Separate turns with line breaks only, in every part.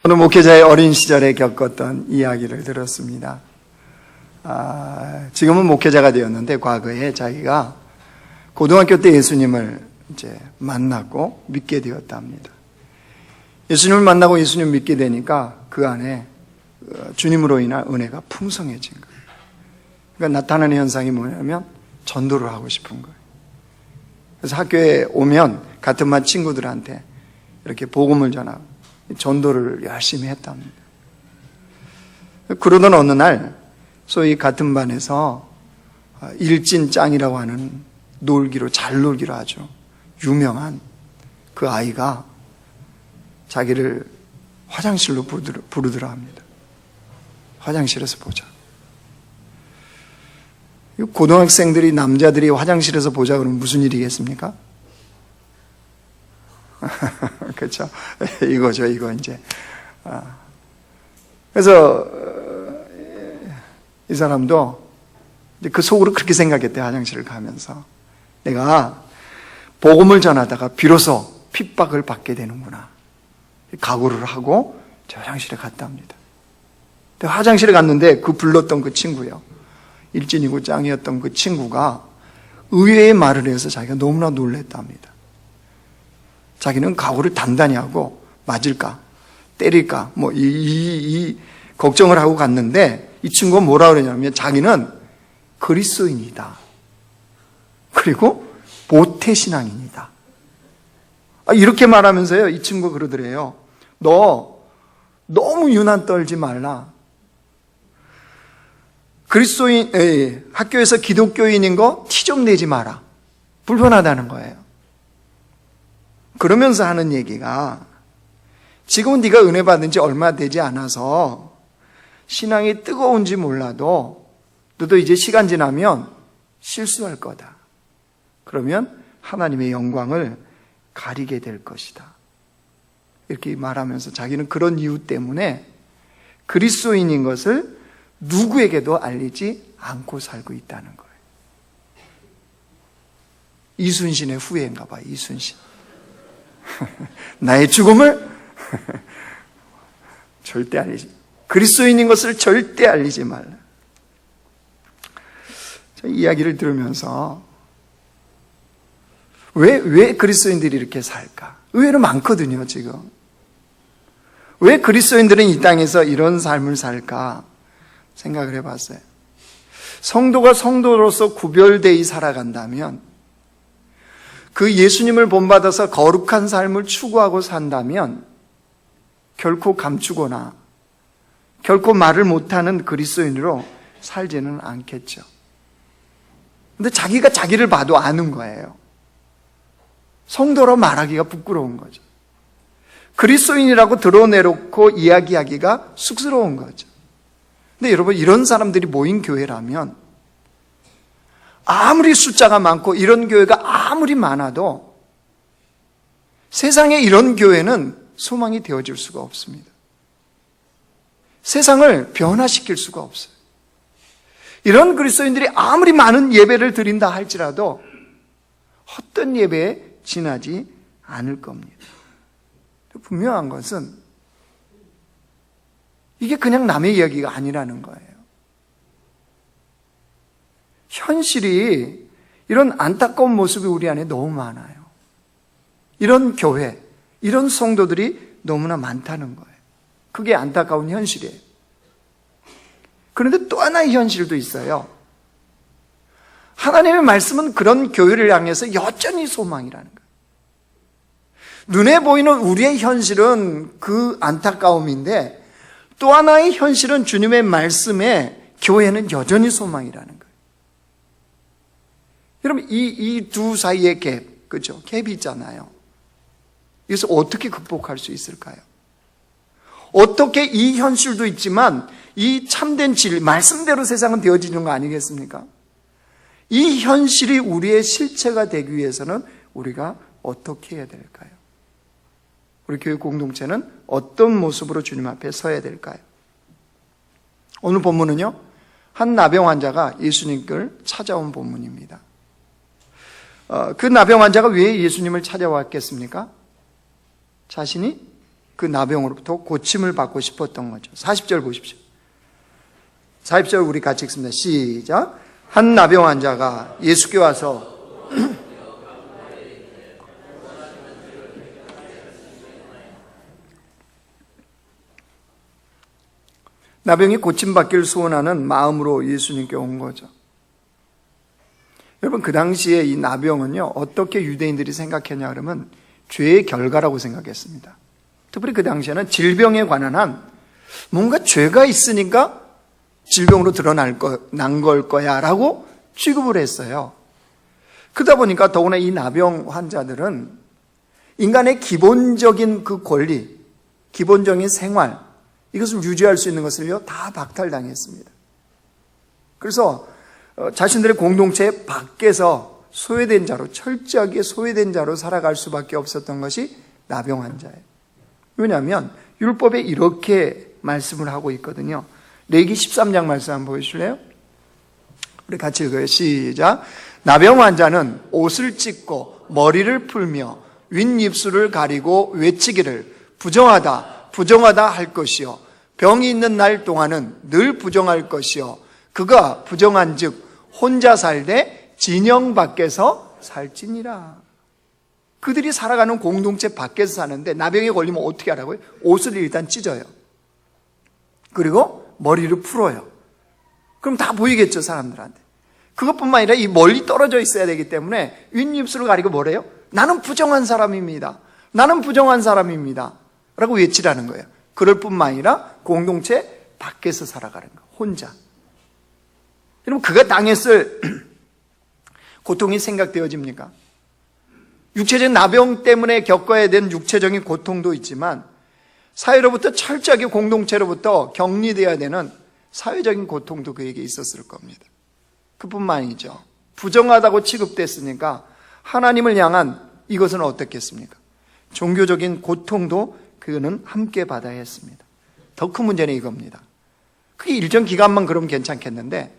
저는 목회자의 어린 시절에 겪었던 이야기를 들었습니다. 지금은 목회자가 되었는데 과거에 자기가 고등학교 때 예수님을 이제 만났고 믿게 되었답니다. 예수님을 만나고 예수님을 믿게 되니까 그 안에 주님으로 인한 은혜가 풍성해진 거예요. 그러니까 나타나는 현상이 뭐냐면 전도를 하고 싶은 거예요. 그래서 학교에 오면 같은 반 친구들한테 이렇게 복음을 전하고 전도를 열심히 했답니다. 그러던 어느 날 소위 같은 반에서 일진짱이라고 하는 잘 놀기로 아주 유명한 그 아이가 자기를 화장실로 부르더라 합니다. 화장실에서 보자. 고등학생들이 남자들이 화장실에서 보자 그러면 무슨 일이겠습니까? 그렇죠. 이거죠, 이거 이제. 그래서 이 사람도 그 속으로 그렇게 생각했대. 화장실을 가면서 내가 복음을 전하다가 비로소 핍박을 받게 되는구나. 각오를 하고 저 화장실에 갔답니다. 화장실에 갔는데 그 불렀던 그 친구요, 일진이고 짱이었던 그 친구가 의외의 말을 해서 자기가 너무나 놀랬답니다. 자기는 각오를 단단히 하고 맞을까 때릴까 이 걱정을 하고 갔는데 이 친구가 뭐라 그러냐면 자기는 그리스도인이다. 그리고 모태신앙인이다. 이렇게 말하면서요, 이 친구가 그러더래요. 너 너무 유난 떨지 말라. 학교에서 기독교인인 거 티 좀 내지 마라. 불편하다는 거예요. 그러면서 하는 얘기가, 지금은 네가 은혜 받은 지 얼마 되지 않아서 신앙이 뜨거운지 몰라도 너도 이제 시간 지나면 실수할 거다. 그러면 하나님의 영광을 가리게 될 것이다. 이렇게 말하면서 자기는 그런 이유 때문에 그리스도인인 것을 누구에게도 알리지 않고 살고 있다는 거예요. 이순신의 후예인가 봐요. 이순신. 나의 죽음을 절대 알리지, 그리스도인인 것을 절대 알리지 말라. 이야기를 들으면서 왜 그리스도인들이 이렇게 살까? 의외로 많거든요, 지금. 왜 그리스도인들은 이 땅에서 이런 삶을 살까? 생각을 해봤어요. 성도가 성도로서 구별되어 살아간다면, 그 예수님을 본받아서 거룩한 삶을 추구하고 산다면 결코 감추거나 결코 말을 못하는 그리스도인으로 살지는 않겠죠. 근데 자기가 자기를 봐도 아는 거예요. 성도로 말하기가 부끄러운 거죠. 그리스도인이라고 드러내놓고 이야기하기가 쑥스러운 거죠. 근데 여러분, 이런 사람들이 모인 교회라면 아무리 숫자가 많고 이런 교회가 아무리 많아도 세상에 이런 교회는 소망이 되어질 수가 없습니다. 세상을 변화시킬 수가 없어요. 이런 그리스도인들이 아무리 많은 예배를 드린다 할지라도 헛된 예배에 지나지 않을 겁니다. 분명한 것은 이게 그냥 남의 이야기가 아니라는 거예요. 현실이, 이런 안타까운 모습이 우리 안에 너무 많아요. 이런 교회, 이런 성도들이 너무나 많다는 거예요. 그게 안타까운 현실이에요. 그런데 또 하나의 현실도 있어요. 하나님의 말씀은 그런 교회를 향해서 여전히 소망이라는 거예요. 눈에 보이는 우리의 현실은 그 안타까움인데, 또 하나의 현실은 주님의 말씀에 교회는 여전히 소망이라는 거예요. 여러분, 이 두 사이의 갭, 그죠? 갭이 있잖아요. 이것을 어떻게 극복할 수 있을까요? 어떻게 이 현실도 있지만 이 참된 진리, 말씀대로 세상은 되어지는 거 아니겠습니까? 이 현실이 우리의 실체가 되기 위해서는 우리가 어떻게 해야 될까요? 우리 교회 공동체는 어떤 모습으로 주님 앞에 서야 될까요? 오늘 본문은요, 한 나병 환자가 예수님을 찾아온 본문입니다. 그 나병 환자가 왜 예수님을 찾아왔겠습니까? 자신이 그 나병으로부터 고침을 받고 싶었던 거죠. 40절 보십시오. 40절 우리 같이 읽습니다. 시작. 한 나병 환자가 예수께 와서 나병이 고침받기를 소원하는 마음으로 예수님께 온 거죠. 여러분, 그 당시에 이 나병은요, 어떻게 유대인들이 생각했냐 그러면 죄의 결과라고 생각했습니다. 특별히 그 당시에는 질병에 관한 한 뭔가 죄가 있으니까 질병으로 난 걸 거야 라고 취급을 했어요. 그러다 보니까 더구나 이 나병 환자들은 인간의 기본적인 그 권리, 기본적인 생활, 이것을 유지할 수 있는 것을요, 다 박탈당했습니다. 그래서 자신들의 공동체 밖에서 소외된 자로, 철저하게 소외된 자로 살아갈 수밖에 없었던 것이 나병 환자예요. 왜냐하면 율법에 이렇게 말씀을 하고 있거든요. 레위기 13장 말씀 한번 보여주실래요? 우리 같이 읽어요. 시작. 나병 환자는 옷을 찢고 머리를 풀며 윗입술을 가리고 외치기를 부정하다, 부정하다 할 것이요. 병이 있는 날 동안은 늘 부정할 것이요. 그가 부정한 즉 혼자 살되 진영 밖에서 살지니라. 그들이 살아가는 공동체 밖에서 사는데 나병에 걸리면 어떻게 하라고요? 옷을 일단 찢어요. 그리고 머리를 풀어요. 그럼 다 보이겠죠, 사람들한테. 그것뿐만 아니라 이 멀리 떨어져 있어야 되기 때문에 윗입술을 가리고 뭐래요? 나는 부정한 사람입니다. 나는 부정한 사람입니다. 라고 외치라는 거예요. 그럴 뿐만 아니라 공동체 밖에서 살아가는 거, 혼자. 여러분, 그가 당했을 고통이 생각되어집니까? 육체적인 나병 때문에 겪어야 되는 육체적인 고통도 있지만 사회로부터 철저하게 공동체로부터 격리되어야 되는 사회적인 고통도 그에게 있었을 겁니다. 그뿐만 아니죠. 부정하다고 취급됐으니까 하나님을 향한 이것은 어떻겠습니까? 종교적인 고통도 그는 함께 받아야 했습니다. 더 큰 문제는 이겁니다. 그게 일정 기간만 그러면 괜찮겠는데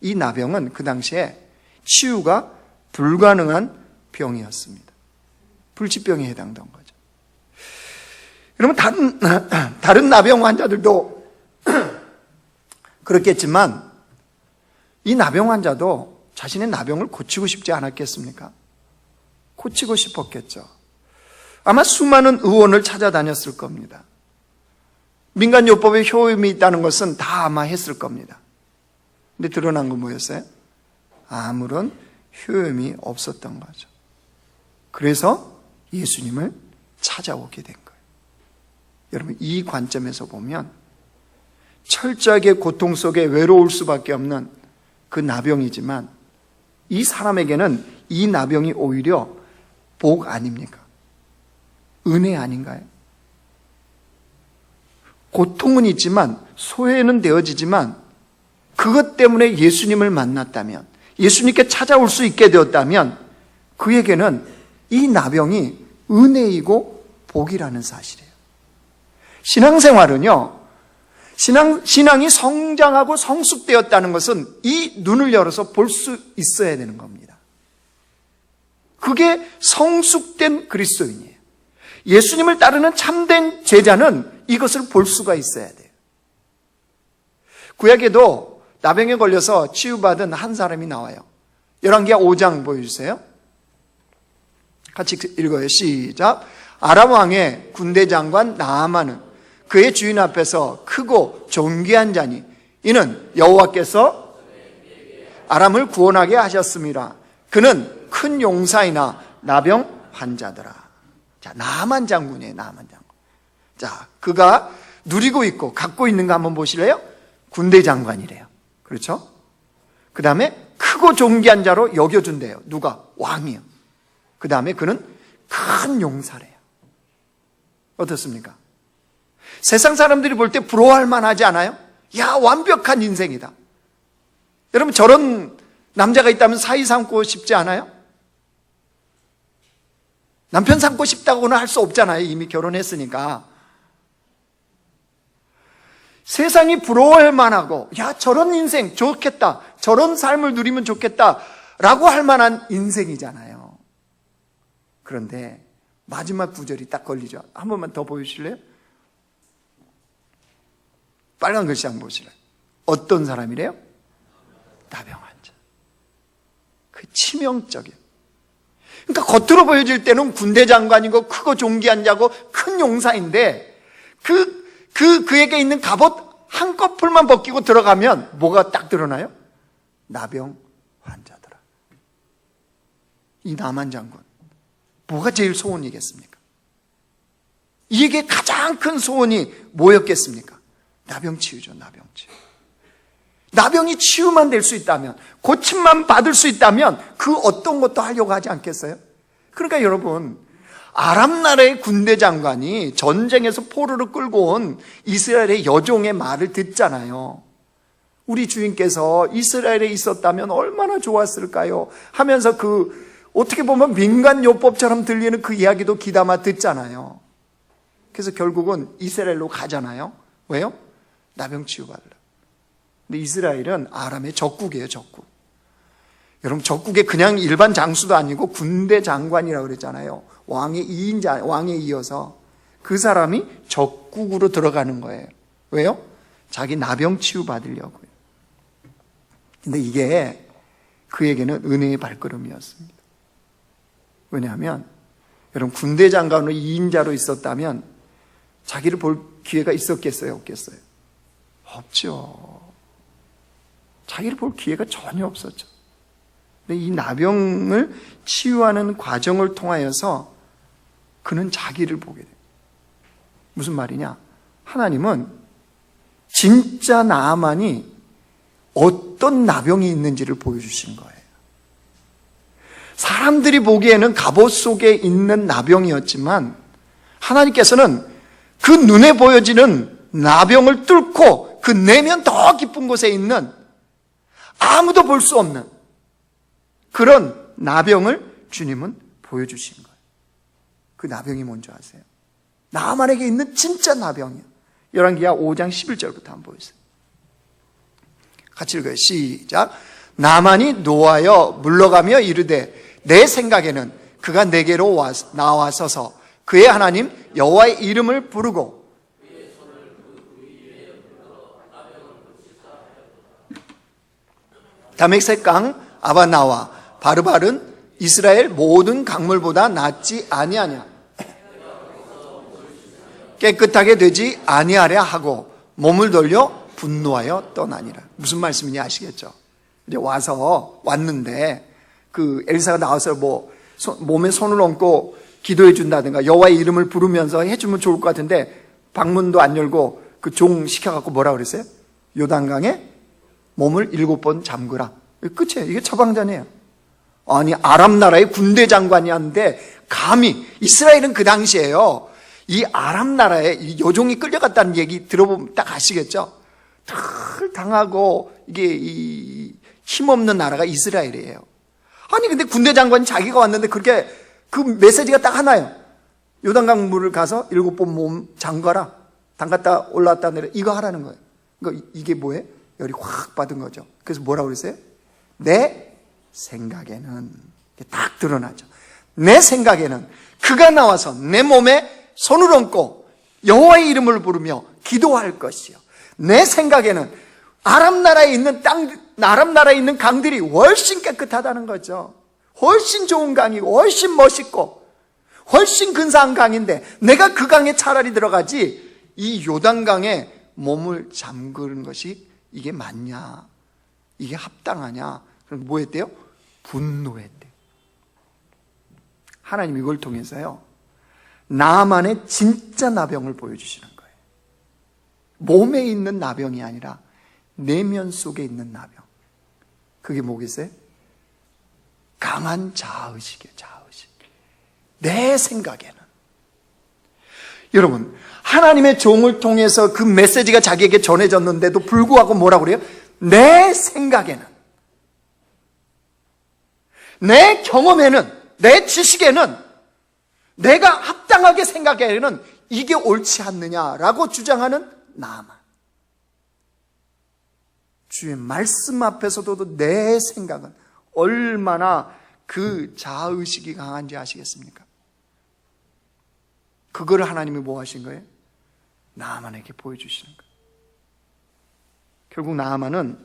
이 나병은 그 당시에 치유가 불가능한 병이었습니다. 불치병에 해당된 거죠. 여러분, 다른 나병 환자들도 그렇겠지만 이 나병 환자도 자신의 나병을 고치고 싶지 않았겠습니까? 고치고 싶었겠죠. 아마 수많은 의원을 찾아다녔을 겁니다. 민간요법에 효험이 있다는 것은 다 아마 했을 겁니다. 근데 드러난 건 뭐였어요? 아무런 효험이 없었던 거죠. 그래서 예수님을 찾아오게 된 거예요. 여러분, 이 관점에서 보면 철저하게 고통 속에 외로울 수밖에 없는 그 나병이지만 이 사람에게는 이 나병이 오히려 복 아닙니까? 은혜 아닌가요? 고통은 있지만 소외는 되어지지만 그것 때문에 예수님을 만났다면, 예수님께 찾아올 수 있게 되었다면 그에게는 이 나병이 은혜이고 복이라는 사실이에요. 신앙생활은요, 신앙이 성장하고 성숙되었다는 것은 이 눈을 열어서 볼 수 있어야 되는 겁니다. 그게 성숙된 그리스도인이에요. 예수님을 따르는 참된 제자는 이것을 볼 수가 있어야 돼요. 구약에도 나병에 걸려서 치유받은 한 사람이 나와요. 열왕기하 5장 보여주세요. 같이 읽어요. 시작. 아람 왕의 군대 장관 나아만은 그의 주인 앞에서 크고 존귀한 자니 이는 여호와께서 아람을 구원하게 하셨습니다. 그는 큰 용사이나 나병 환자더라. 자, 나아만 장군이에요. 나아만 장군. 자, 그가 누리고 있고 갖고 있는 거 한번 보실래요? 군대 장관이래요. 그렇죠? 그 다음에 크고 존귀한 자로 여겨준대요. 누가? 왕이요. 그 다음에 그는 큰 용사래요. 어떻습니까? 세상 사람들이 볼 때 부러워할 만하지 않아요? 야, 완벽한 인생이다. 여러분, 저런 남자가 있다면 사위 삼고 싶지 않아요? 남편 삼고 싶다고는 할 수 없잖아요. 이미 결혼했으니까. 세상이 부러워할 만하고, 야, 저런 인생 좋겠다, 저런 삶을 누리면 좋겠다 라고 할 만한 인생이잖아요. 그런데 마지막 구절이 딱 걸리죠. 한 번만 더 보여주실래요? 빨간 글씨 한번 보시라. 어떤 사람이래요? 나병 환자. 그 치명적이에요. 그러니까 겉으로 보여질 때는 군대 장관이고 크고 존귀한 자고 큰 용사인데 그에게 있는 갑옷 한꺼풀만 벗기고 들어가면 뭐가 딱 드러나요? 나병 환자더라. 이 남한 장군 뭐가 제일 소원이겠습니까? 이게 가장 큰 소원이 뭐였겠습니까? 나병 치유죠. 나병 치유. 나병이 치유만 될 수 있다면, 고침만 받을 수 있다면 그 어떤 것도 하려고 하지 않겠어요? 그러니까 여러분, 아람 나라의 군대 장관이 전쟁에서 포로를 끌고 온 이스라엘의 여종의 말을 듣잖아요. 우리 주인께서 이스라엘에 있었다면 얼마나 좋았을까요? 하면서 어떻게 보면 민간요법처럼 들리는 그 이야기도 귀담아 듣잖아요. 그래서 결국은 이스라엘로 가잖아요. 왜요? 나병 치유받으려. 근데 이스라엘은 아람의 적국이에요, 적국. 여러분, 적국에 그냥 일반 장수도 아니고 군대 장관이라고 그랬잖아요. 왕의 2인자, 왕에 이어서 그 사람이 적국으로 들어가는 거예요. 왜요? 자기 나병 치유받으려고요. 근데 이게 그에게는 은혜의 발걸음이었습니다. 왜냐하면 여러분, 군대 장관으로 2인자로 있었다면 자기를 볼 기회가 있었겠어요? 없겠어요? 없죠. 자기를 볼 기회가 전혀 없었죠. 근데 이 나병을 치유하는 과정을 통하여서 그는 자기를 보게 돼요. 무슨 말이냐? 하나님은 진짜 나아만이 어떤 나병이 있는지를 보여주신 거예요. 사람들이 보기에는 갑옷 속에 있는 나병이었지만 하나님께서는 그 눈에 보여지는 나병을 뚫고 그 내면 더 깊은 곳에 있는 아무도 볼 수 없는 그런 나병을 주님은 보여주신 거예요. 그 나병이 뭔지 아세요? 나만에게 있는 진짜 나병이에요. 열왕기하 5장 11절부터 한번 보세요. 같이 읽어요. 시작. 나만이 노하여 물러가며 이르되 내 생각에는 그가 내게로 나와서서 그의 하나님 여호와의 이름을 부르고 다메섹 강 아바나와 바르발은 이스라엘 모든 강물보다 낫지 아니하냐. 깨끗하게 되지 아니하랴 하고 몸을 돌려 분노하여 떠나니라. 무슨 말씀인지 아시겠죠? 이제 왔는데 그 엘리사가 나와서 몸에 손을 얹고 기도해 준다든가 여호와의 이름을 부르면서 해주면 좋을 것 같은데 방문도 안 열고 그 종 시켜갖고 뭐라 그랬어요? 요단강에 몸을 7번 잠그라. 끝이에요. 이게 처방전이에요. 아니, 아람 나라의 군대 장관이었는데 감히 이스라엘은 그 당시에요. 이 아람 나라에 이 여종이 끌려갔다는 얘기 들어보면 딱 아시겠죠? 늘 당하고 이게 힘없는 나라가 이스라엘이에요. 아니 근데 군대 장관이 자기가 왔는데 그렇게 그 메시지가 딱 하나예요. 요단강 물을 가서 7번 몸 잠가라. 담갔다 올라왔다 내려. 이거 하라는 거예요. 그러니까 이게 뭐예요? 열이 확 받은 거죠. 그래서 뭐라고 그랬어요? 내 생각에는 딱 드러나죠. 내 생각에는 그가 나와서 내 몸에 손을 얹고 여호와의 이름을 부르며 기도할 것이요. 내 생각에는 아람 나라에 있는 강들이 훨씬 깨끗하다는 거죠. 훨씬 좋은 강이고 훨씬 멋있고 훨씬 근사한 강인데 내가 그 강에 차라리 들어가지 이 요단강에 몸을 잠그는 것이 이게 맞냐? 이게 합당하냐? 그럼 뭐 했대요? 분노했대요. 하나님 이걸 통해서요 나만의 진짜 나병을 보여주시는 거예요. 몸에 있는 나병이 아니라 내면 속에 있는 나병. 그게 뭐겠어요? 강한 자아의식이에요. 자아의식. 내 생각에는. 여러분, 하나님의 종을 통해서 그 메시지가 자기에게 전해졌는데도 불구하고 뭐라고 그래요? 내 생각에는, 내 경험에는, 내 지식에는, 내가 합당하게 생각에는 이게 옳지 않느냐라고 주장하는 나만. 주의 말씀 앞에서도 내 생각은 얼마나 그 자아의식이 강한지 아시겠습니까? 그걸 하나님이 뭐 하신 거예요? 나만에게 보여주시는 거예요. 결국 나아만은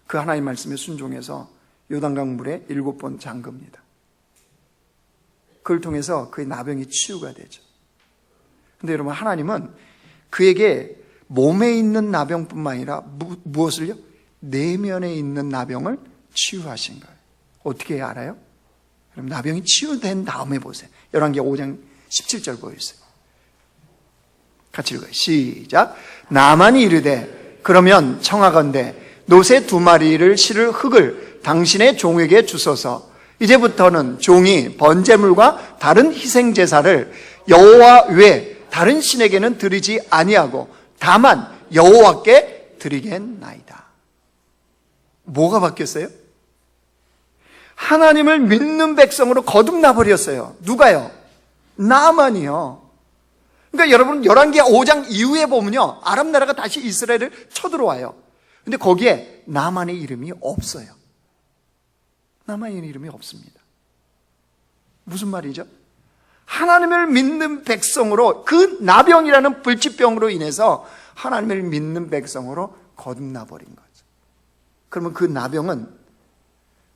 그 하나님 말씀에 순종해서 요단강 물에 7번 잠깁니다. 그걸 통해서 그의 나병이 치유가 되죠. 근데 여러분, 하나님은 그에게 몸에 있는 나병뿐만 아니라 무엇을요? 내면에 있는 나병을 치유하신 거예요. 어떻게 알아요? 그럼 나병이 치유된 다음에 보세요. 열왕기 5장 17절 보여주세요. 같이 읽어요. 시작. 나만이 이르되 그러면 청하건대 노새 2마리를 실을 흙을 당신의 종에게 주소서. 이제부터는 종이 번제물과 다른 희생제사를 여호와 외 다른 신에게는 드리지 아니하고 다만 여호와께 드리겠나이다. 뭐가 바뀌었어요? 하나님을 믿는 백성으로 거듭나 버렸어요. 누가요? 나아만이요. 그러니까 여러분, 열왕기 5장 이후에 보면요, 아람 나라가 다시 이스라엘을 쳐들어와요. 근데 거기에 나아만의 이름이 없어요. 나아만의 이름이 없습니다. 무슨 말이죠? 하나님을 믿는 백성으로, 그 나병이라는 불치병으로 인해서 하나님을 믿는 백성으로 거듭나 버린 거죠. 그러면 그 나병은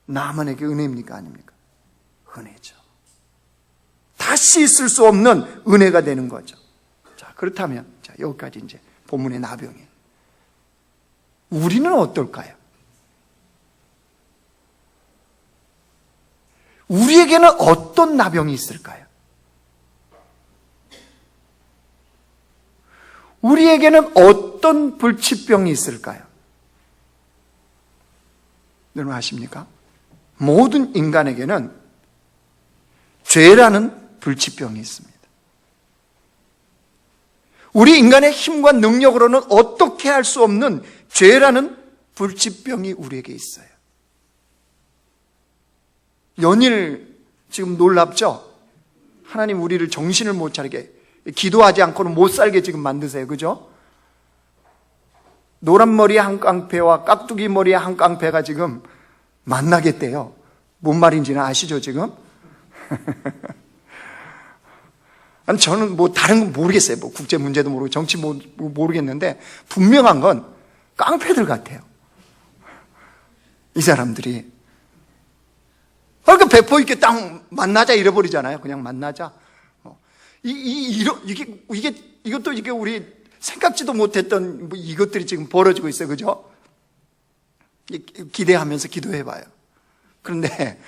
나아만에게 은혜입니까? 아닙니까? 은혜죠. 다시 있을 수 없는 은혜가 되는 거죠. 자, 그렇다면, 자, 여기까지 이제 본문의 나병이에요. 우리는 어떨까요? 우리에게는 어떤 나병이 있을까요? 우리에게는 어떤 불치병이 있을까요? 여러분 아십니까? 모든 인간에게는 죄라는 불치병이 있습니다. 우리 인간의 힘과 능력으로는 어떻게 할 수 없는 죄라는 불치병이 우리에게 있어요. 연일 지금 놀랍죠? 하나님 우리를 정신을 못 차리게, 기도하지 않고는 못 살게 지금 만드세요. 그죠? 노란 머리의 한 깡패와 깍두기 머리의 한 깡패가 지금 만나겠대요. 뭔 말인지는 아시죠, 지금? 아니, 저는 뭐 다른 건 모르겠어요. 뭐 국제 문제도 모르고 정치 모르겠는데 분명한 건 깡패들 같아요. 이 사람들이. 그러니까 배포 있게 딱 만나자 이래버리잖아요. 그냥 만나자. 이것도 이게 우리 생각지도 못했던 이것들이 지금 벌어지고 있어요. 그죠? 기대하면서 기도해봐요. 그런데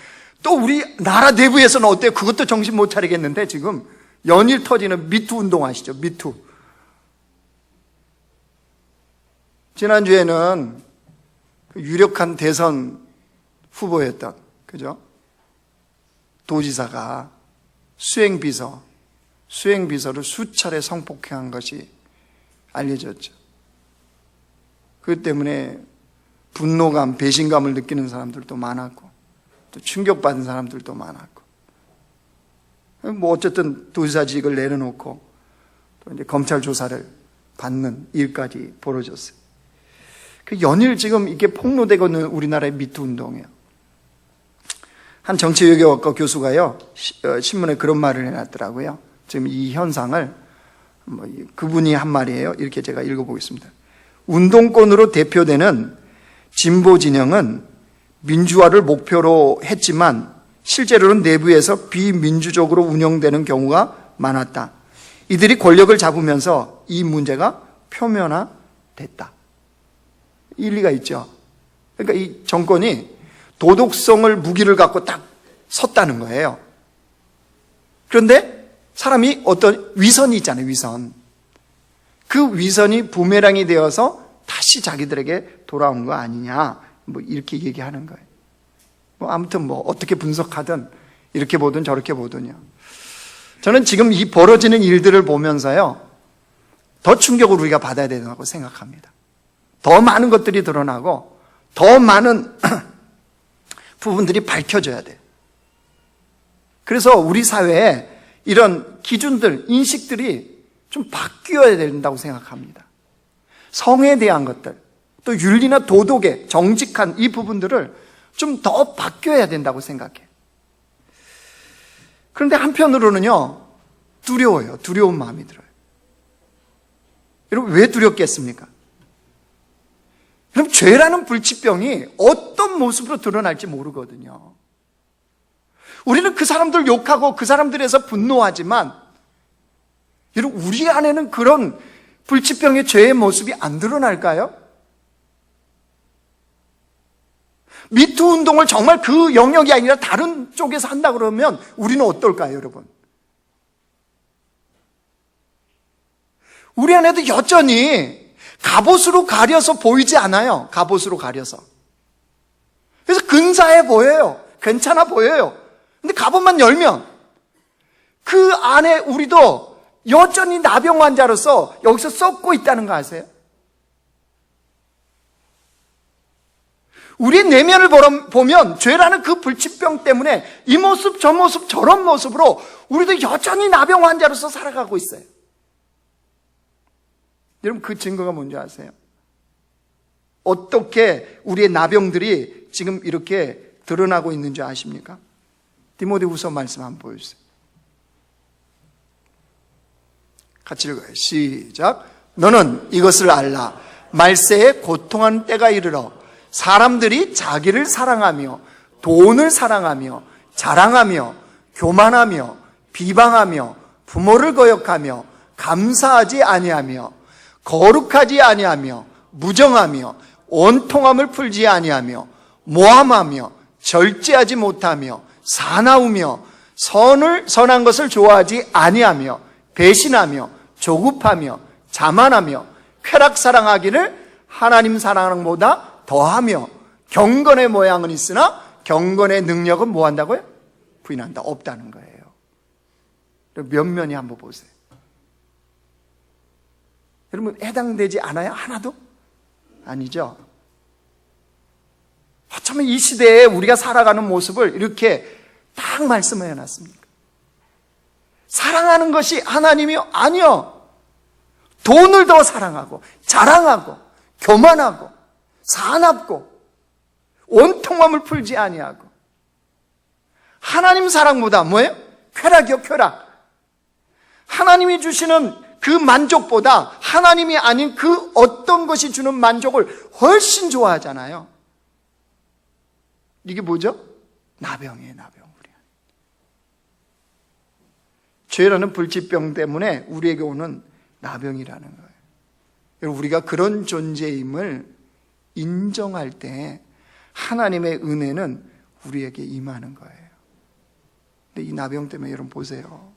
또 우리 나라 내부에서는 어때요? 그것도 정신 못 차리겠는데 지금 연일 터지는 미투 운동 아시죠? 미투. 지난주에는 유력한 대선 후보였던, 그죠? 도지사가 수행비서를 수차례 성폭행한 것이 알려졌죠. 그것 때문에 분노감, 배신감을 느끼는 사람들도 많았고, 또 충격받은 사람들도 많았고, 뭐 어쨌든 도지사직을 내려놓고 또 이제 검찰 조사를 받는 일까지 벌어졌어요. 그 연일 지금 이게 폭로되고 있는 우리나라의 미투 운동이에요. 한 정치외교학과 교수가요, 신문에 그런 말을 해놨더라고요. 지금 이 현상을, 그분이 한 말이에요. 이렇게 제가 읽어보겠습니다. 운동권으로 대표되는 진보 진영은 민주화를 목표로 했지만 실제로는 내부에서 비민주적으로 운영되는 경우가 많았다. 이들이 권력을 잡으면서 이 문제가 표면화됐다. 일리가 있죠. 그러니까 이 정권이 도덕성을 무기를 갖고 딱 섰다는 거예요. 그런데 사람이 어떤 위선이 있잖아요, 위선. 그 위선이 부메랑이 되어서 다시 자기들에게 돌아온 거 아니냐, 뭐 이렇게 얘기하는 거예요. 뭐 아무튼 뭐 어떻게 분석하든 이렇게 보든 저렇게 보든요. 저는 지금 이 벌어지는 일들을 보면서요, 더 충격을 우리가 받아야 된다고 생각합니다. 더 많은 것들이 드러나고 더 많은 부분들이 밝혀져야 돼요. 그래서 우리 사회에 이런 기준들, 인식들이 좀 바뀌어야 된다고 생각합니다. 성에 대한 것들, 또 윤리나 도덕의 정직한 이 부분들을 좀 더 바뀌어야 된다고 생각해요. 그런데 한편으로는요, 두려워요. 두려운 마음이 들어요. 여러분, 왜 두렵겠습니까? 그럼 죄라는 불치병이 어떤 모습으로 드러날지 모르거든요. 우리는 그 사람들 욕하고 그 사람들에서 분노하지만, 여러분, 우리 안에는 그런 불치병의 죄의 모습이 안 드러날까요? 미투 운동을 정말 그 영역이 아니라 다른 쪽에서 한다 그러면 우리는 어떨까요, 여러분? 우리 안에도 여전히 갑옷으로 가려서 보이지 않아요. 갑옷으로 가려서. 그래서 근사해 보여요. 괜찮아 보여요. 근데 갑옷만 열면 그 안에 우리도 여전히 나병 환자로서 여기서 썩고 있다는 거 아세요? 우리의 내면을 보면 죄라는 그 불치병 때문에 이 모습 저 모습 저런 모습으로 우리도 여전히 나병 환자로서 살아가고 있어요. 여러분, 그 증거가 뭔지 아세요? 어떻게 우리의 나병들이 지금 이렇게 드러나고 있는지 아십니까? 디모데후서 말씀 한번 보여주세요. 같이 읽어요. 시작. 너는 이것을 알라. 말세에 고통하는 때가 이르러 사람들이 자기를 사랑하며 돈을 사랑하며 자랑하며 교만하며 비방하며 부모를 거역하며 감사하지 아니하며 거룩하지 아니하며 무정하며 원통함을 풀지 아니하며 모함하며 절제하지 못하며 사나우며 선한 것을 좋아하지 아니하며 배신하며 조급하며 자만하며 쾌락 사랑하기를 하나님 사랑하는 것보다 더하며 경건의 모양은 있으나 경건의 능력은 뭐 한다고요? 부인한다. 없다는 거예요. 면면히 한번 보세요. 여러분, 해당되지 않아요? 하나도? 아니죠. 어쩌면 이 시대에 우리가 살아가는 모습을 이렇게 딱 말씀해 놨습니까? 사랑하는 것이 하나님이요? 아니요. 돈을 더 사랑하고 자랑하고 교만하고 사납고 온통함을 풀지 아니하고 하나님 사랑보다 뭐예요? 쾌락이요, 쾌락. 하나님이 주시는 그 만족보다 하나님이 아닌 그 어떤 것이 주는 만족을 훨씬 좋아하잖아요. 이게 뭐죠? 나병이에요, 나병. 죄라는 불치병 때문에 우리에게 오는 나병이라는 거예요. 여러분, 우리가 그런 존재임을 인정할 때 하나님의 은혜는 우리에게 임하는 거예요. 근데 이 나병 때문에 여러분 보세요.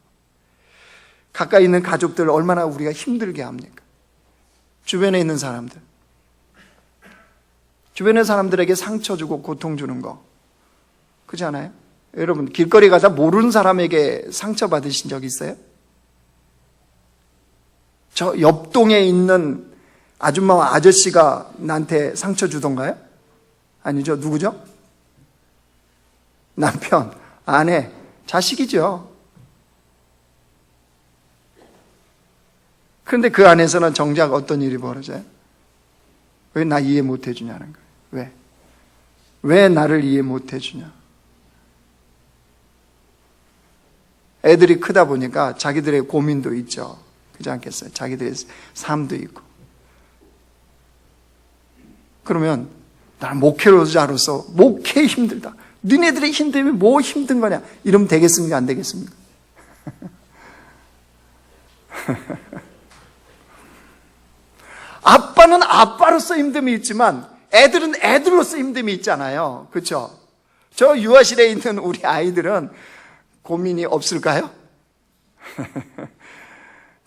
가까이 있는 가족들 얼마나 우리가 힘들게 합니까? 주변에 있는 사람들. 주변의 사람들에게 상처 주고 고통 주는 거. 그렇지 않아요? 여러분, 길거리 가다 모르는 사람에게 상처 받으신 적 있어요? 저 옆동에 있는 아줌마와 아저씨가 나한테 상처 주던가요? 아니죠. 누구죠? 남편, 아내, 자식이죠. 그런데 그 안에서는 정작 어떤 일이 벌어져요? 왜 나 이해 못 해주냐는 거예요. 왜? 왜 나를 이해 못 해주냐? 애들이 크다 보니까 자기들의 고민도 있죠. 그렇지 않겠어요? 자기들의 삶도 있고. 그러면 나는 목회자로서 목회 힘들다. 니네들의 힘듦이 뭐 힘든 거냐? 이러면 되겠습니까? 안 되겠습니까? 아빠는 아빠로서 힘듦이 있지만 애들은 애들로서 힘듦이 있잖아요. 그렇죠? 저 유아실에 있는 우리 아이들은 고민이 없을까요?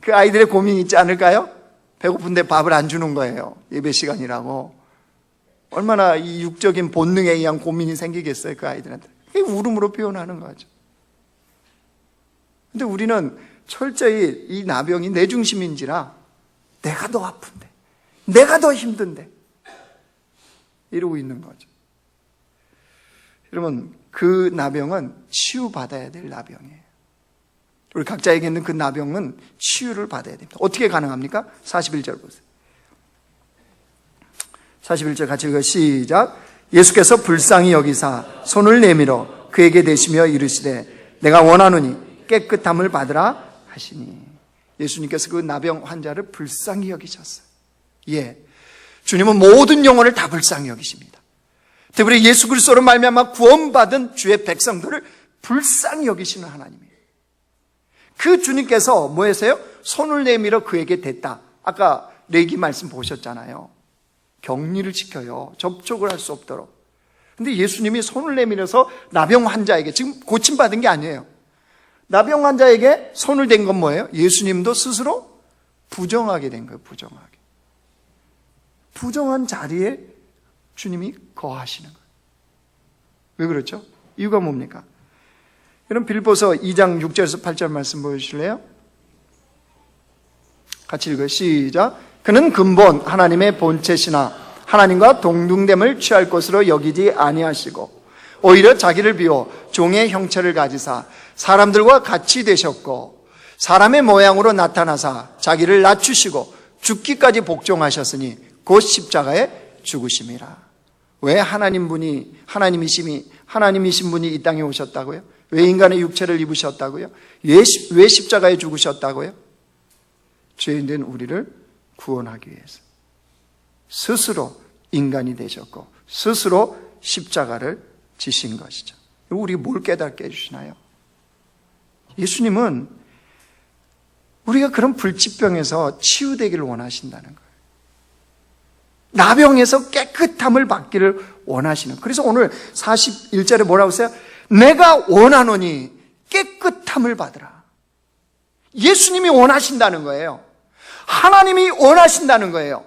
그 아이들의 고민이 있지 않을까요? 배고픈데 밥을 안 주는 거예요. 예배 시간이라고. 얼마나 이 육적인 본능에 의한 고민이 생기겠어요, 그 아이들한테. 그게 울음으로 표현하는 거죠. 근데 우리는 철저히 이 나병이 내 중심인지라 내가 더 아픈데, 내가 더 힘든데 이러고 있는 거죠. 여러분, 그 나병은 치유받아야 될 나병이에요. 우리 각자에게 있는 그 나병은 치유를 받아야 됩니다. 어떻게 가능합니까? 41절 보세요. 41절 같이 읽어 시작. 예수께서 불쌍히 여기사 손을 내밀어 그에게 대시며 이르시되 내가 원하노니 깨끗함을 받으라 하시니. 예수님께서 그 나병 환자를 불쌍히 여기셨어요. 예, 주님은 모든 영혼을 다 불쌍히 여기십니다. 특별히 예수 그리스도로 말미암아 구원받은 주의 백성들을 불쌍히 여기시는 하나님이에요. 그 주님께서 뭐 하세요? 손을 내밀어 그에게 댔다. 아까 레기 말씀 보셨잖아요. 격리를 지켜요. 접촉을 할 수 없도록. 근데 예수님이 손을 내밀어서 나병 환자에게, 지금 고침받은 게 아니에요. 나병 환자에게 손을 댄 건 뭐예요? 예수님도 스스로 부정하게 된 거예요. 부정하게. 부정한 자리에 주님이 거하시는 거예요. 왜 그렇죠? 이유가 뭡니까? 여러분 빌립보서 2장 6절에서 8절 말씀 보여주실래요? 같이 읽어요. 시작. 그는 근본 하나님의 본체시나 하나님과 동등됨을 취할 것으로 여기지 아니하시고 오히려 자기를 비워 종의 형체를 가지사 사람들과 같이 되셨고 사람의 모양으로 나타나사 자기를 낮추시고 죽기까지 복종하셨으니 곧 십자가에 죽으심이라. 왜 하나님이신 분이 이 땅에 오셨다고요? 왜 인간의 육체를 입으셨다고요? 왜 십자가에 죽으셨다고요? 죄인된 우리를 구원하기 위해서 스스로 인간이 되셨고 스스로 십자가를 지신 것이죠. 우리 뭘 깨닫게 해주시나요? 예수님은 우리가 그런 불치병에서 치유되기를 원하신다는 거예요. 나병에서 깨끗함을 받기를 원하시는. 그래서 오늘 41절에 뭐라고 했어요? 내가 원하노니 깨끗함을 받으라. 예수님이 원하신다는 거예요. 하나님이 원하신다는 거예요.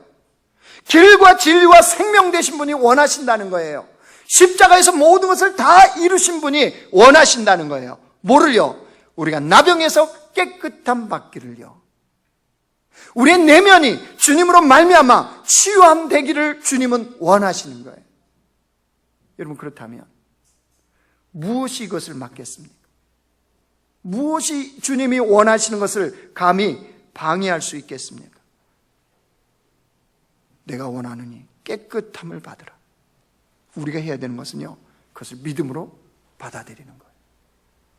길과 진리와 생명 되신 분이 원하신다는 거예요. 십자가에서 모든 것을 다 이루신 분이 원하신다는 거예요. 뭐를요? 우리가 나병에서 깨끗함 받기를요. 우리의 내면이 주님으로 말미암아 치유함 되기를 주님은 원하시는 거예요. 여러분 그렇다면 무엇이 이것을 막겠습니까? 무엇이 주님이 원하시는 것을 감히 방해할 수 있겠습니까? 내가 원하느니 깨끗함을 받으라. 우리가 해야 되는 것은요, 그것을 믿음으로 받아들이는 거예요.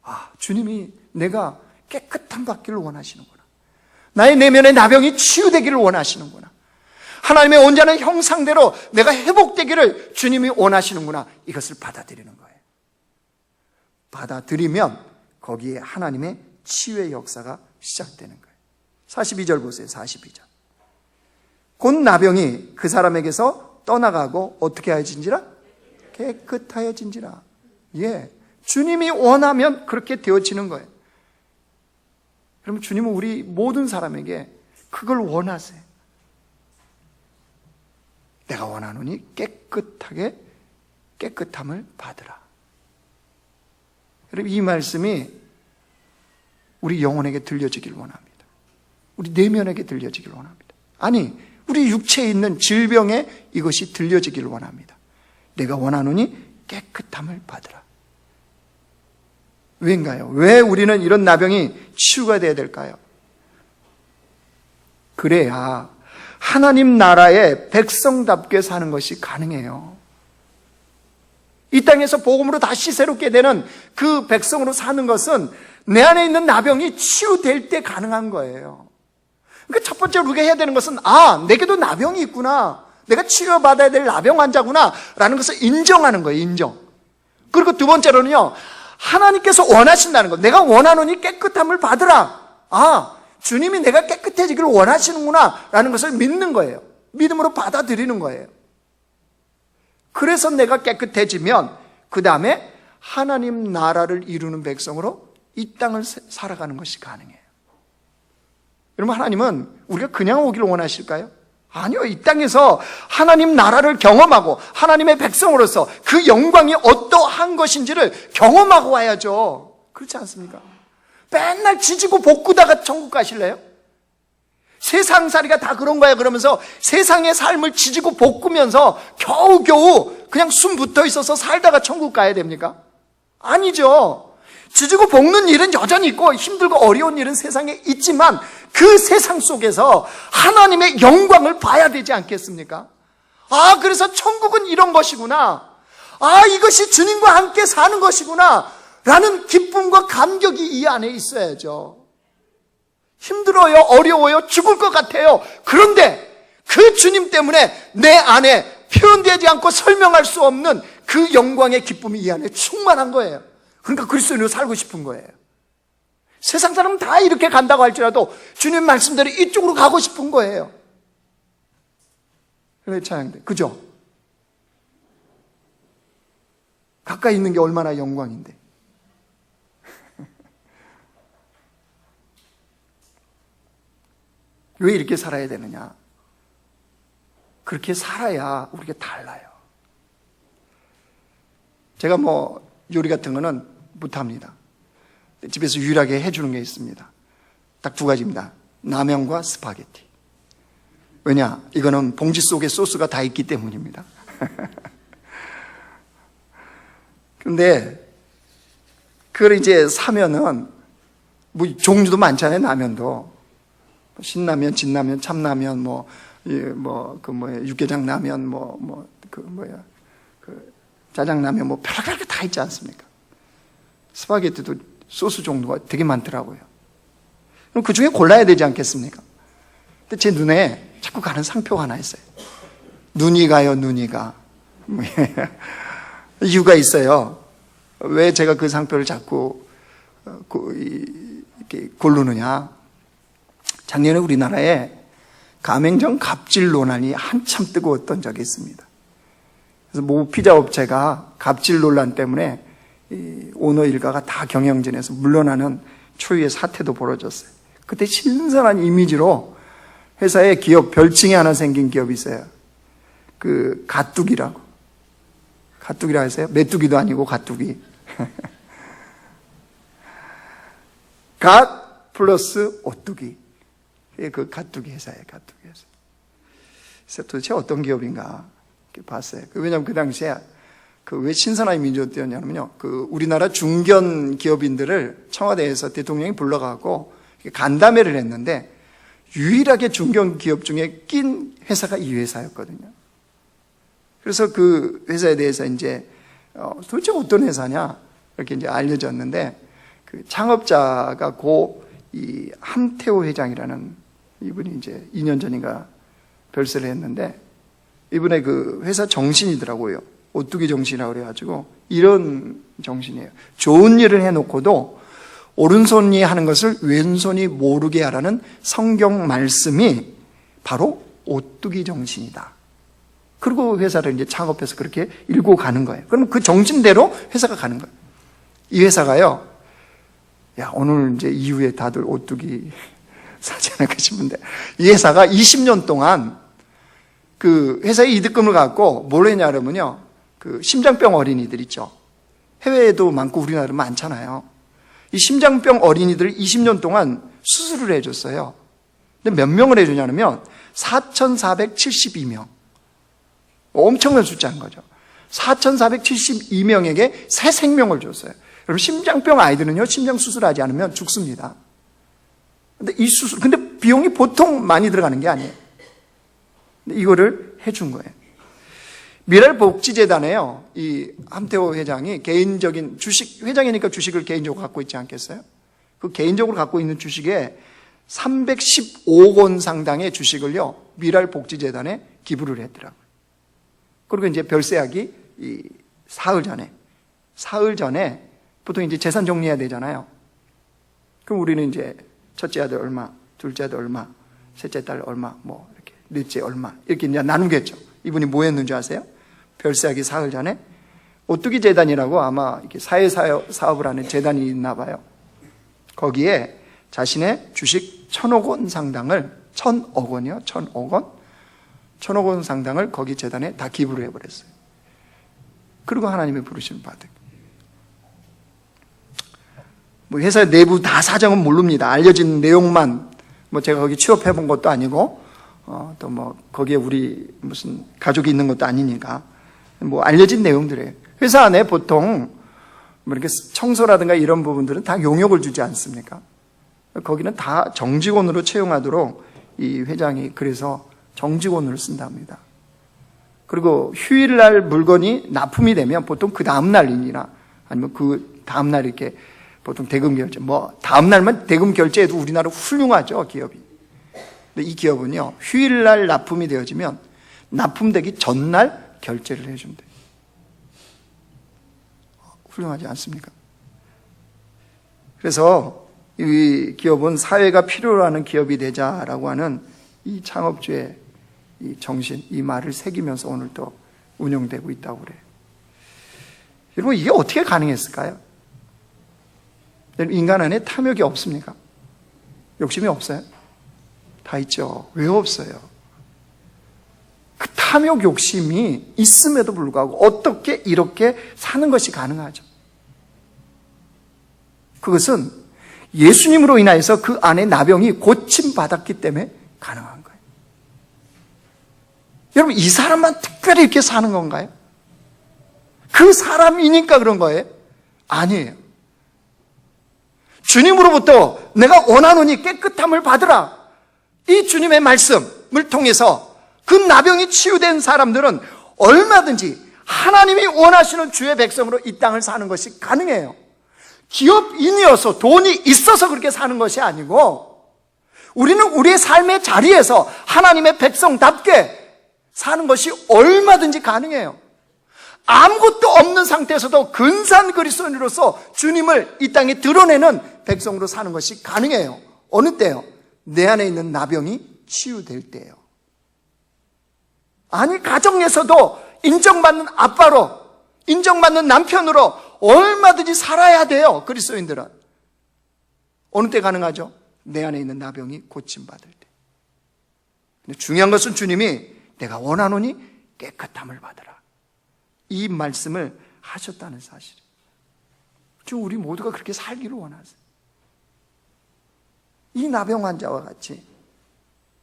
아, 주님이 내가 깨끗함 받기를 원하시는구나. 나의 내면의 나병이 치유되기를 원하시는구나. 하나님의 온전한 형상대로 내가 회복되기를 주님이 원하시는구나. 이것을 받아들이는 거예요. 받아들이면 거기에 하나님의 치유의 역사가 시작되는 거예요. 42절 보세요. 42절. 곧 나병이 그 사람에게서 떠나가고 어떻게 하여진지라? 깨끗하여진지라. 예, 주님이 원하면 그렇게 되어지는 거예요. 그러면 주님은 우리 모든 사람에게 그걸 원하세요. 내가 원하노니 깨끗함을 받으라. 여러분 이 말씀이 우리 영혼에게 들려지길 원합니다. 우리 내면에게 들려지길 원합니다. 아니, 우리 육체에 있는 질병에 이것이 들려지길 원합니다. 내가 원하노니 깨끗함을 받으라. 왜인가요? 왜 우리는 이런 나병이 치유가 되어야 될까요? 그래야 하나님 나라의 백성답게 사는 것이 가능해요. 이 땅에서 복음으로 다시 새롭게 되는 그 백성으로 사는 것은 내 안에 있는 나병이 치유될 때 가능한 거예요. 그러니까 첫 번째로 우리가 해야 되는 것은 내게도 나병이 있구나. 내가 치료받아야 될 나병 환자구나 라는 것을 인정하는 거예요. 인정. 그리고 두 번째로는요, 하나님께서 원하신다는 것. 내가 원하노니 깨끗함을 받으라. 주님이 내가 깨끗해지기를 원하시는구나 라는 것을 믿는 거예요. 믿음으로 받아들이는 거예요. 그래서 내가 깨끗해지면 그 다음에 하나님 나라를 이루는 백성으로 이 땅을 살아가는 것이 가능해요. 여러분 하나님은 우리가 그냥 오기를 원하실까요? 아니요. 이 땅에서 하나님 나라를 경험하고 하나님의 백성으로서 그 영광이 어떠한 것인지를 경험하고 와야죠. 그렇지 않습니까? 맨날 지지고 볶고다가 천국 가실래요? 세상살이가 다 그런 거야 그러면서 세상의 삶을 지지고 볶으면서 겨우겨우 그냥 숨 붙어 있어서 살다가 천국 가야 됩니까? 아니죠. 지지고 볶는 일은 여전히 있고 힘들고 어려운 일은 세상에 있지만 그 세상 속에서 하나님의 영광을 봐야 되지 않겠습니까? 그래서 천국은 이런 것이구나. 이것이 주님과 함께 사는 것이구나 라는 기쁨과 감격이 이 안에 있어야죠. 힘들어요, 어려워요, 죽을 것 같아요. 그런데 그 주님 때문에 내 안에 표현되지 않고 설명할 수 없는 그 영광의 기쁨이 이 안에 충만한 거예요. 그러니까 그리스도인으로 살고 싶은 거예요. 세상 사람은 다 이렇게 간다고 할지라도 주님 말씀대로 이쪽으로 가고 싶은 거예요. 그래, 찬양대. 그죠? 가까이 있는 게 얼마나 영광인데. 왜 이렇게 살아야 되느냐? 그렇게 살아야 우리가 달라요. 제가 요리 같은 거는 못합니다. 집에서 유일하게 해주는 게 있습니다. 딱 두 가지입니다. 라면과 스파게티. 왜냐? 이거는 봉지 속에 소스가 다 있기 때문입니다. 근데 그걸 이제 사면은 종류도 많잖아요. 라면도 신라면, 진라면, 참라면, 육개장 라면, 짜장라면, 별별 다 있지 않습니까? 스파게티도 소스 종류가 되게 많더라고요. 그럼 그 중에 골라야 되지 않겠습니까? 근데 제 눈에 자꾸 가는 상표가 하나 있어요. 눈이 가요, 눈이 가. 이유가 있어요. 왜 제가 그 상표를 자꾸 이렇게 고르느냐? 작년에 우리나라에 가맹점 갑질 논란이 한참 뜨거웠던 적이 있습니다. 그래서 모 피자 업체가 갑질 논란 때문에 이 오너 일가가 다 경영진에서 물러나는 초유의 사태도 벌어졌어요. 그때 신선한 이미지로 회사에 기업 별칭이 하나 생긴 기업이 있어요. 그 가뚜기라고. 가뚜기라고 했어요? 메뚜기도 아니고 가뚜기. 갓 플러스 오뚜기. 그 가뚜기 회사예요. 가뚜기 회사. 그래서 도대체 어떤 기업인가 이렇게 봤어요. 왜냐하면 그 당시에 왜 신선한 이미지가 되었냐면요. 우리나라 중견 기업인들을 청와대에서 대통령이 불러가고 간담회를 했는데 유일하게 중견 기업 중에 낀 회사가 이 회사였거든요. 그래서 그 회사에 대해서 이제 도대체 어떤 회사냐 이렇게 이제 알려졌는데 그 창업자가 이 함태호 회장이라는 이분이 이제 2년 전인가 별세를 했는데 이분의 그 회사 정신이더라고요. 오뚜기 정신이라고 그래가지고 이런 정신이에요. 좋은 일을 해놓고도 오른손이 하는 것을 왼손이 모르게 하라는 성경 말씀이 바로 오뚜기 정신이다. 그리고 회사를 이제 창업해서 그렇게 일고 가는 거예요. 그럼 그 정신대로 회사가 가는 거예요. 이 회사가요, 오늘 이제 이후에 다들 오뚜기 사지 않을까 싶은데, 이 회사가 20년 동안 그 회사의 이득금을 갖고 뭘 했냐 그러면요, 그 심장병 어린이들 있죠. 해외에도 많고 우리나라도 많잖아요. 이 심장병 어린이들을 20년 동안 수술을 해줬어요. 근데 몇 명을 해주냐면 4,472명. 엄청난 숫자인 거죠. 4,472명에게 새 생명을 줬어요. 여러분, 심장병 아이들은요, 심장 수술하지 않으면 죽습니다. 근데 근데 비용이 보통 많이 들어가는 게 아니에요. 근데 이거를 해준 거예요. 미랄복지재단에요, 이 함태호 회장이 개인적인 회장이니까 주식을 개인적으로 갖고 있지 않겠어요? 그 개인적으로 갖고 있는 주식에 315억 원 상당의 주식을요, 미랄복지재단에 기부를 했더라고요. 그리고 이제 별세하기 사흘 전에 보통 이제 재산 정리해야 되잖아요. 그럼 우리는 이제 첫째 아들 얼마, 둘째 아들 얼마, 셋째 딸 얼마, 이렇게 넷째 얼마 이렇게 이제 나누겠죠. 이분이 뭐 했는지 아세요? 별세하기 사흘 전에 오뚜기 재단이라고 아마 이렇게 사회사업을 하는 재단이 있나 봐요. 거기에 자신의 주식 1,000억 원 상당을 1,000억 원이요, 1,000억 원, 1,000억 원 상당을 거기 재단에 다 기부를 해버렸어요. 그리고 하나님의 부르심을 받은. 회사 내부 다 사정은 모릅니다. 알려진 내용만, 제가 거기 취업해본 것도 아니고, 또 거기에 우리 무슨 가족이 있는 것도 아니니까, 알려진 내용들이에요. 회사 안에 보통, 이렇게 청소라든가 이런 부분들은 다 용역을 주지 않습니까? 거기는 다 정직원으로 채용하도록 이 회장이 그래서 정직원으로 쓴답니다. 그리고 휴일날 물건이 납품이 되면 보통 그 다음날이나 아니면 그 다음날 이렇게 보통 대금 결제, 다음 날만 대금 결제해도 우리나라 훌륭하죠, 기업이. 근데 이 기업은요, 휴일날 납품이 되어지면 납품되기 전날 결제를 해준대요. 훌륭하지 않습니까? 그래서 이 기업은 사회가 필요로 하는 기업이 되자라고 하는 이 창업주의 이 정신, 이 말을 새기면서 오늘도 운영되고 있다고 그래요. 여러분, 이게 어떻게 가능했을까요? 인간 안에 탐욕이 없습니까? 욕심이 없어요? 다 있죠. 왜 없어요? 그 탐욕 욕심이 있음에도 불구하고 어떻게 이렇게 사는 것이 가능하죠? 그것은 예수님으로 인하여서 그 안에 나병이 고침받았기 때문에 가능한 거예요. 여러분, 이 사람만 특별히 이렇게 사는 건가요? 그 사람이니까 그런 거예요? 아니에요. 주님으로부터 내가 원하노니 깨끗함을 받으라. 이 주님의 말씀을 통해서 그 나병이 치유된 사람들은 얼마든지 하나님이 원하시는 주의 백성으로 이 땅을 사는 것이 가능해요. 기업인이어서 돈이 있어서 그렇게 사는 것이 아니고, 우리는 우리의 삶의 자리에서 하나님의 백성답게 사는 것이 얼마든지 가능해요. 아무것도 없는 상태에서도 근사한 그리스도인으로서 주님을 이 땅에 드러내는 백성으로 사는 것이 가능해요. 어느 때요? 내 안에 있는 나병이 치유될 때요. 아니, 가정에서도 인정받는 아빠로, 인정받는 남편으로 얼마든지 살아야 돼요, 그리스도인들은. 어느 때 가능하죠? 내 안에 있는 나병이 고침받을 때. 근데 중요한 것은 주님이 내가 원하노니 깨끗함을 받으라, 이 말씀을 하셨다는 사실이에요. 지금 우리 모두가 그렇게 살기를 원하세요. 이 나병 환자와 같이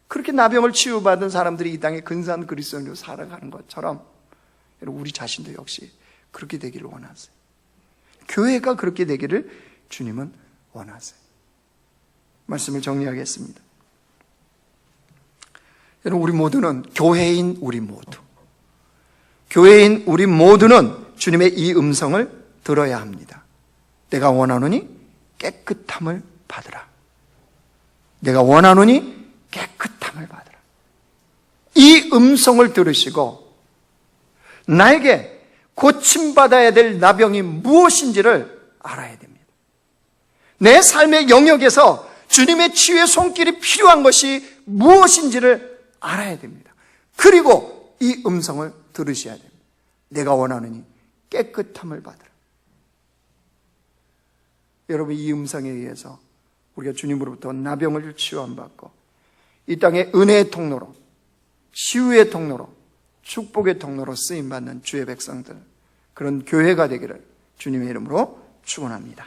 그렇게 나병을 치유받은 사람들이 이 땅에 근사한 그리스도인으로 살아가는 것처럼 여러분, 우리 자신도 역시 그렇게 되기를 원하세요. 교회가 그렇게 되기를 주님은 원하세요. 말씀을 정리하겠습니다. 여러분, 우리 모두는 교회인 우리 모두, 교회인 우리 모두는 주님의 이 음성을 들어야 합니다. 내가 원하노니 깨끗함을 받으라. 내가 원하노니 깨끗함을 받으라. 이 음성을 들으시고 나에게 고침받아야 될 나병이 무엇인지를 알아야 됩니다. 내 삶의 영역에서 주님의 치유의 손길이 필요한 것이 무엇인지를 알아야 됩니다. 그리고 이 음성을 들으셔야 됩니다. 내가 원하느니 깨끗함을 받으라. 여러분, 이 음성에 의해서 우리가 주님으로부터 나병을 치유함받고 이 땅의 은혜의 통로로, 치유의 통로로, 축복의 통로로 쓰임받는 주의 백성들, 그런 교회가 되기를 주님의 이름으로 축원합니다.